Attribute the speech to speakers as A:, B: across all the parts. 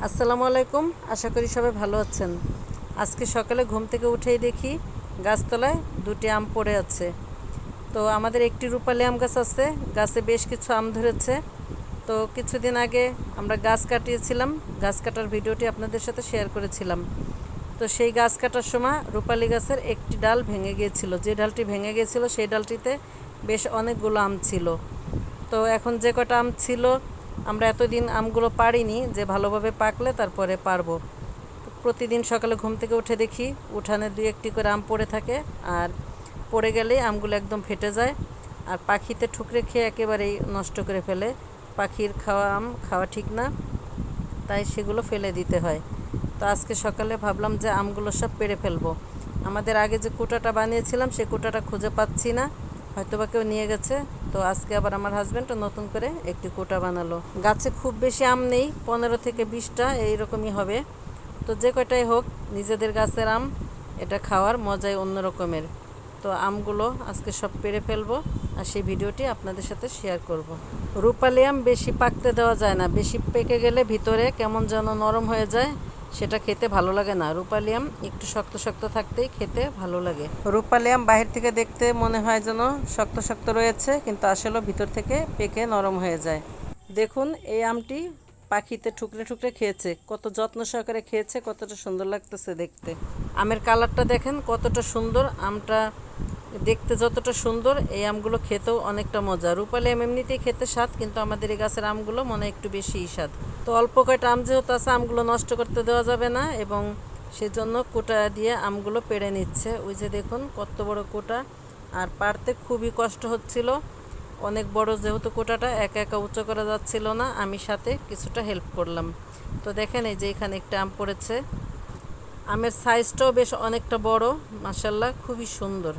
A: আসসালামু আলাইকুম। আশা করি সবাই ভালো আছেন। আজকে সকালে ঘুম থেকে উঠেই দেখি গাছতলায় দুটি আম পড়ে আছে। তো আমাদের একটি রূপালি আম গাছ আছে, গাছে বেশ কিছু আম ধরেছে। তো কিছুদিন আগে আমরা গাছ কাটিয়েছিলাম, গাছ কাটার ভিডিওটি আপনাদের সাথে শেয়ার করেছিলাম। তো সেই গাছ কাটার সময় রূপালি গাছের একটি ডাল ভেঙে গিয়েছিল। যে ডালটি ভেঙে গিয়েছিল সেই ডালটিতে বেশ অনেকগুলো আম ছিল। তো এখন যে কটা আম ছিল, আমরা এতদিন আমগুলো পারিনি, যে ভালোভাবে পাকলে তারপরে পারবো। প্রতিদিন সকালে ঘুম থেকে উঠে দেখি উঠানে দুই একটি করে আম পড়ে থাকে, আর পড়ে গেলেই আমগুলো একদম ফেটে যায়, আর পাখিতে ঠুকরে খেয়ে একেবারেই নষ্ট করে ফেলে। পাখির খাওয়া আম খাওয়া ঠিক না, তাই সেগুলো ফেলে দিতে হয়। তো আজকে সকালে ভাবলাম যে আমগুলো সব পেড়ে ফেলবো। আমাদের আগে যে কোটাটা বানিয়েছিলাম সেই কোটাটা খুঁজে পাচ্ছি না, হয়তো বা কেউ নিয়ে গেছে। তো আজকে আবার আমার হাজব্যান্ড নতুন করে একটি কোটা বানালো। গাছে খুব বেশি আম নেই, 15 থেকে 20টা এইরকমই হবে। তো যে কয়টাই হোক, নিজেদের গাছের আম, এটা খাওয়ার মজাই অন্য রকমের। তো আমগুলো আজকে সব পেড়ে ফেলবো, আর সেই ভিডিওটি আপনাদের সাথে শেয়ার করব। রূপালি আম বেশি পাকতে দেওয়া যায় না, বেশি পেকে গেলে ভিতরে কেমন যেন নরম হয়ে যায়, সেটা খেতে ভালো লাগে না। রূপালি আম একটু শক্ত শক্ত থাকতেই খেতে ভালো লাগে। রূপালি আম বাহির থেকে দেখতে মনে হয় যেন শক্ত শক্ত রয়েছে, কিন্তু আসলে ভিতর থেকে পেকে নরম হয়ে যায়। দেখুন, এই আমটি পাখিতে ঠুকরে ঠুকরে খেয়েছে, কত যত্ন সহকারে খেয়েছে, কতটা সুন্দর লাগতেছে দেখতে। আমের কালারটা দেখেন কতটা সুন্দর। আমটা দেখতে যতটা সুন্দর, এই আমগুলো খেতেও অনেকটা মজা। রূপালি আম এমনিতেই খেতে স্বাদ, কিন্তু আমাদের এই গাছের আমগুলো মনে একটু বেশিই স্বাদ। তো অল্প কয়টা আম যেহেতু আছে, আমগুলো নষ্ট করতে দেওয়া যাবে না, এবং সেজন্য কোটা দিয়ে আমগুলো পেড়ে নিচ্ছে। ওই যে দেখুন কত বড় কোটা, আর পাড়তে খুবই কষ্ট হচ্ছিল। অনেক বড় যেহেতু কোটাটা, একা একা উঁচু করা যাচ্ছিল না, আমি সাথে কিছুটা হেল্প করলাম। তো দেখেন এই যে এখানে একটা আম পড়েছে। আমের সাইজটাও বেশ অনেকটা বড়, মাশাল্লাহ খুবই সুন্দর।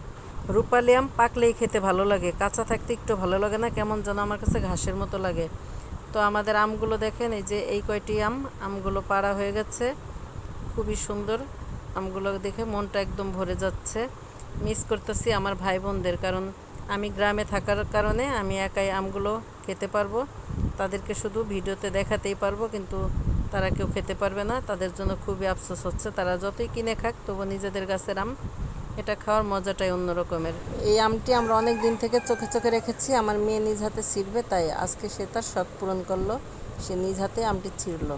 A: রূপালি আম পাকলেই খেতে ভালো লাগে, কাঁচা থাকতে একটু ভালো লাগে না, কেমন যেন আমার কাছে ঘাসের মতো লাগে। তো আমাদের আমগুলো দেখেন, এই যে এই কয়টি আমগুলো পাড়া হয়ে গেছে। খুবই সুন্দর আমগুলো দেখে মনটা একদম ভরে যাচ্ছে। মিস করতেছি আমার ভাই বোনদের, কারণ আমি গ্রামে থাকার কারণে আমি একাই আমগুলো খেতে পারবো, তাদেরকে শুধু ভিডিওতে দেখাতেই পারবো, কিন্তু তারা কেউ খেতে পারবে না। তাদের জন্য খুবই আফসোস হচ্ছে, তারা যতই কিনে খাক তবু নিজেদের গাছের আম, এটা খাওয়ার মজাটাই অন্য রকমের। এই আমটি আমরা অনেক দিন থেকে চোখে চোখে রেখেছি, আমার মেয়ে নিজ হাতে ছিঁড়বে, তাই আজকে সে তার শখ পূরণ করলো, সে নিজ হাতে আমটি ছিঁড়লো।